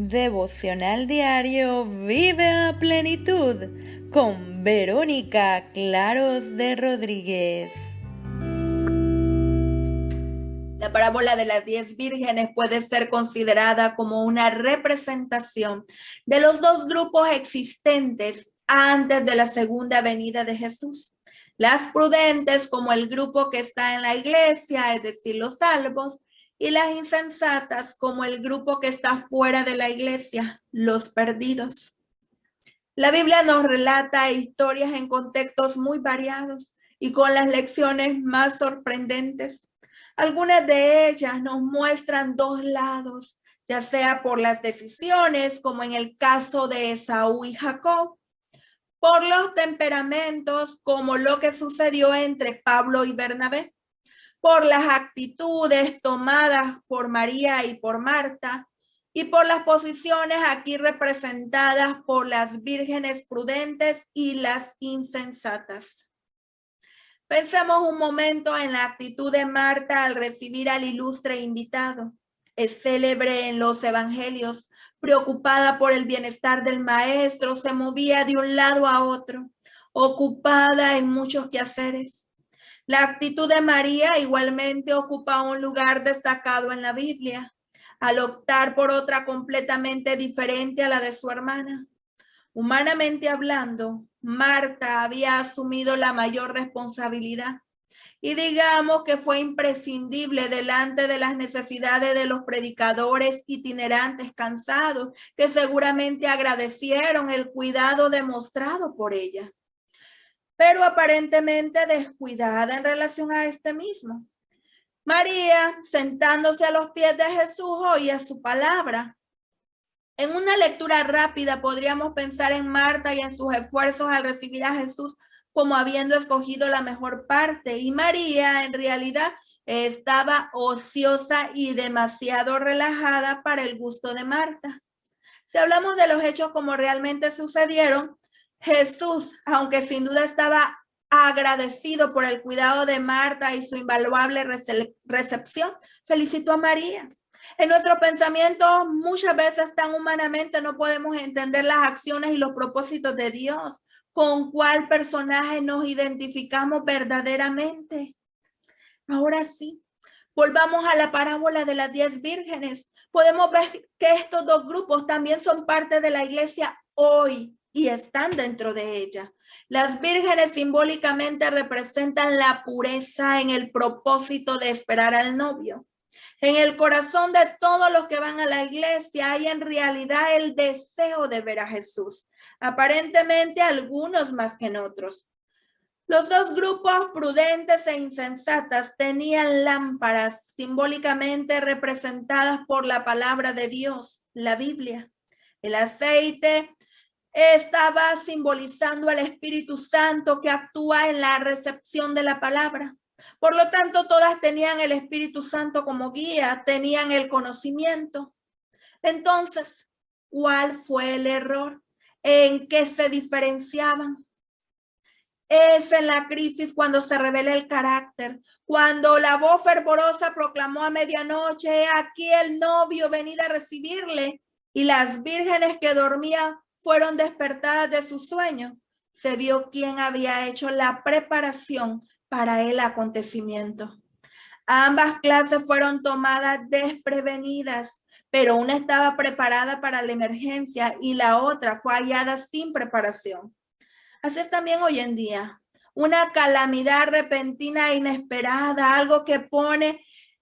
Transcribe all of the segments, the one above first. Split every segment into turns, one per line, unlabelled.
Devocional diario Vive a Plenitud con Verónica Claros de Rodríguez.
La parábola de las 10 vírgenes puede ser considerada como una representación de los dos grupos existentes antes de la segunda venida de Jesús. Las prudentes, como el grupo que está en la iglesia, es decir, los salvos, y las insensatas, como el grupo que está fuera de la iglesia, los perdidos. La Biblia nos relata historias en contextos muy variados y con las lecciones más sorprendentes. Algunas de ellas nos muestran dos lados, ya sea por las decisiones, como en el caso de Esaú y Jacob, por los temperamentos, como lo que sucedió entre Pablo y Bernabé, por las actitudes tomadas por María y por Marta, y por las posiciones aquí representadas por las vírgenes prudentes y las insensatas. Pensemos un momento en la actitud de Marta al recibir al ilustre invitado. Es célebre en los evangelios, preocupada por el bienestar del maestro, se movía de un lado a otro, ocupada en muchos quehaceres. La actitud de María igualmente ocupa un lugar destacado en la Biblia, al optar por otra completamente diferente a la de su hermana. Humanamente hablando, Marta había asumido la mayor responsabilidad y digamos que fue imprescindible delante de las necesidades de los predicadores itinerantes cansados que seguramente agradecieron el cuidado demostrado por ella, pero aparentemente descuidada en relación a este mismo. María, sentándose a los pies de Jesús, oía su palabra. En una lectura rápida podríamos pensar en Marta y en sus esfuerzos al recibir a Jesús como habiendo escogido la mejor parte, y María en realidad estaba ociosa y demasiado relajada para el gusto de Marta. Si hablamos de los hechos como realmente sucedieron, Jesús, aunque sin duda estaba agradecido por el cuidado de Marta y su invaluable recepción, felicitó a María. En nuestro pensamiento, muchas veces tan humanamente no podemos entender las acciones y los propósitos de Dios. ¿Con cuál personaje nos identificamos verdaderamente? Ahora sí, volvamos a la parábola de las 10 vírgenes. Podemos ver que estos dos grupos también son parte de la iglesia hoy y están dentro de ella. Las vírgenes simbólicamente representan la pureza en el propósito de esperar al novio. En el corazón de todos los que van a la iglesia hay en realidad el deseo de ver a Jesús. Aparentemente algunos más que en otros. Los dos grupos prudentes e insensatas tenían lámparas simbólicamente representadas por la palabra de Dios, la Biblia. El aceite estaba simbolizando al Espíritu Santo que actúa en la recepción de la palabra. Por lo tanto, todas tenían el Espíritu Santo como guía, tenían el conocimiento. Entonces, ¿cuál fue el error? ¿En qué se diferenciaban? Es en la crisis cuando se revela el carácter, cuando la voz fervorosa proclamó a medianoche: aquí el novio, venid a recibirle, y las vírgenes que dormían fueron despertadas de su sueño. Se vio quién había hecho la preparación para el acontecimiento. Ambas clases fueron tomadas desprevenidas, pero una estaba preparada para la emergencia y la otra fue hallada sin preparación. Así es también hoy en día. Una calamidad repentina e inesperada, algo que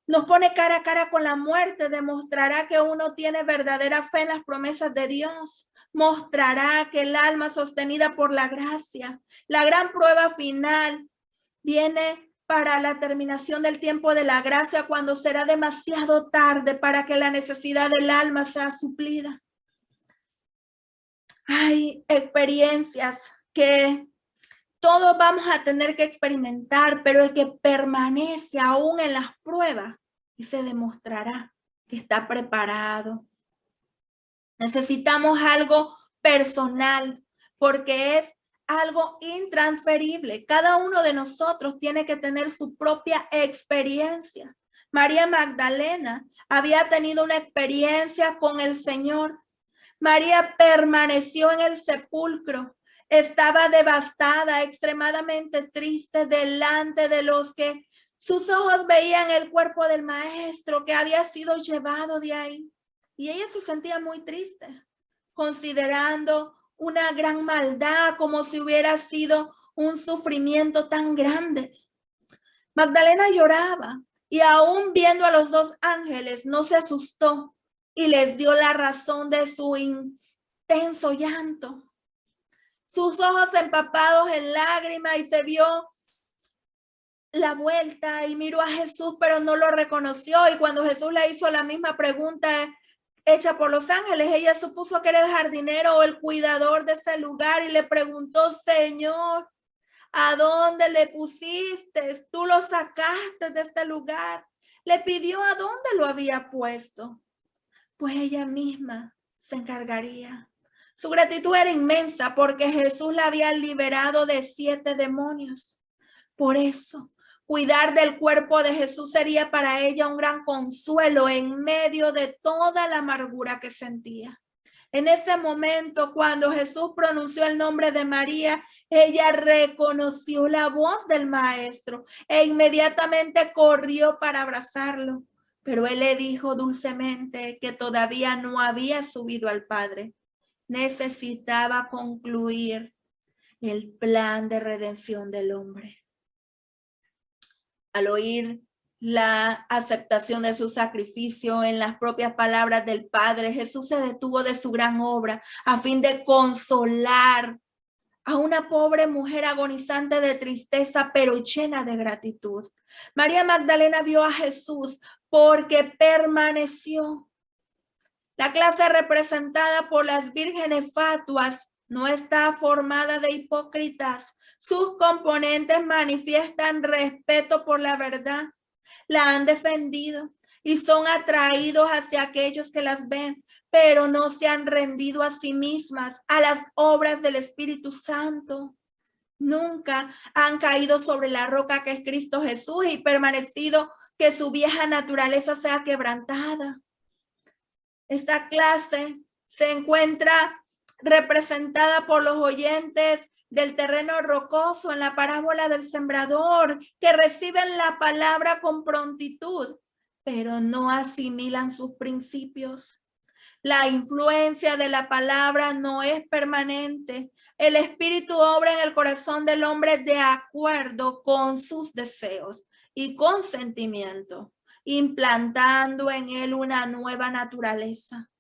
nos pone cara a cara con la muerte, demostrará que uno tiene verdadera fe en las promesas de Dios. Mostrará que el alma sostenida por la gracia, la gran prueba final, viene para la terminación del tiempo de la gracia, cuando será demasiado tarde para que la necesidad del alma sea suplida. Hay experiencias que todos vamos a tener que experimentar, pero el que permanece aún en las pruebas y se demostrará que está preparado. Necesitamos algo personal porque es algo intransferible. Cada uno de nosotros tiene que tener su propia experiencia. María Magdalena había tenido una experiencia con el Señor. María permaneció en el sepulcro. Estaba devastada, extremadamente triste delante de los que sus ojos veían el cuerpo del maestro que había sido llevado de ahí. Y ella se sentía muy triste, considerando una gran maldad, como si hubiera sido un sufrimiento tan grande. Magdalena lloraba y aún viendo a los dos ángeles no se asustó y les dio la razón de su intenso llanto. Sus ojos empapados en lágrimas y se dio la vuelta y miró a Jesús, pero no lo reconoció. Y cuando Jesús le hizo la misma pregunta hecha por los ángeles, ella supuso que era el jardinero o el cuidador de ese lugar y le preguntó: Señor, ¿a dónde le pusiste? Tú lo sacaste de este lugar. Le pidió a dónde lo había puesto. Pues ella misma se encargaría. Su gratitud era inmensa porque Jesús la había liberado de 7 demonios. Por eso, cuidar del cuerpo de Jesús sería para ella un gran consuelo en medio de toda la amargura que sentía. En ese momento, cuando Jesús pronunció el nombre de María, ella reconoció la voz del maestro e inmediatamente corrió para abrazarlo. Pero él le dijo dulcemente que todavía no había subido al Padre. Necesitaba concluir el plan de redención del hombre. Al oír la aceptación de su sacrificio en las propias palabras del Padre, Jesús se detuvo de su gran obra a fin de consolar a una pobre mujer agonizante de tristeza, pero llena de gratitud. María Magdalena vio a Jesús porque permaneció. La clase representada por las vírgenes fatuas no está formada de hipócritas. Sus componentes manifiestan respeto por la verdad, la han defendido y son atraídos hacia aquellos que las ven, pero no se han rendido a sí mismas a las obras del Espíritu Santo. Nunca han caído sobre la roca que es Cristo Jesús y permanecido que su vieja naturaleza sea quebrantada. Esta clase se encuentra representada por los oyentes del terreno rocoso en la parábola del sembrador, que reciben la palabra con prontitud, pero no asimilan sus principios. La influencia de la palabra no es permanente. El Espíritu obra en el corazón del hombre de acuerdo con sus deseos y con sentimiento, implantando en él una nueva naturaleza.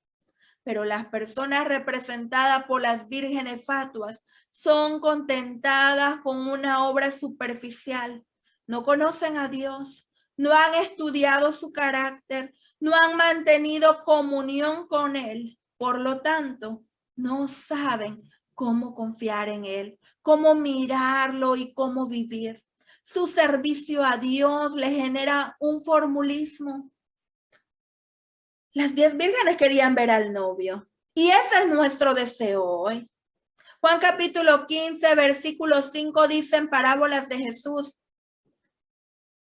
Pero las personas representadas por las vírgenes fatuas son contentadas con una obra superficial. No conocen a Dios, no han estudiado su carácter, no han mantenido comunión con Él. Por lo tanto, no saben cómo confiar en Él, cómo mirarlo y cómo vivir. Su servicio a Dios le genera un formulismo. Las 10 vírgenes querían ver al novio y ese es nuestro deseo hoy. Juan capítulo 15, versículo 5 dice en parábolas de Jesús: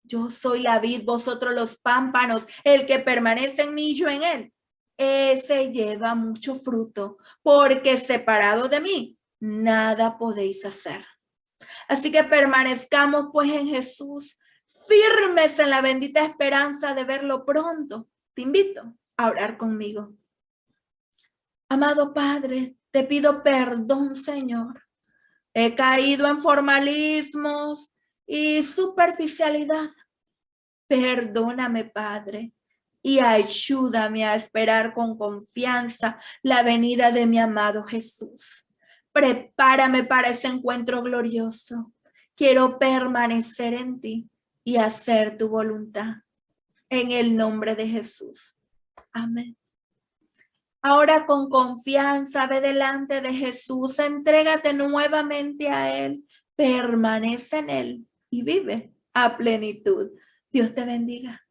yo soy la vid, vosotros los pámpanos, el que permanece en mí y yo en él, ese lleva mucho fruto, porque separado de mí, nada podéis hacer. Así que permanezcamos pues en Jesús, firmes en la bendita esperanza de verlo pronto. Te invito a orar conmigo. Amado Padre, te pido perdón, Señor. He caído en formalismos y superficialidad. Perdóname, Padre, y ayúdame a esperar con confianza la venida de mi amado Jesús. Prepárame para ese encuentro glorioso. Quiero permanecer en ti y hacer tu voluntad. En el nombre de Jesús. Amén. Ahora con confianza ve delante de Jesús, entrégate nuevamente a Él, permanece en Él y vive a plenitud. Dios te bendiga.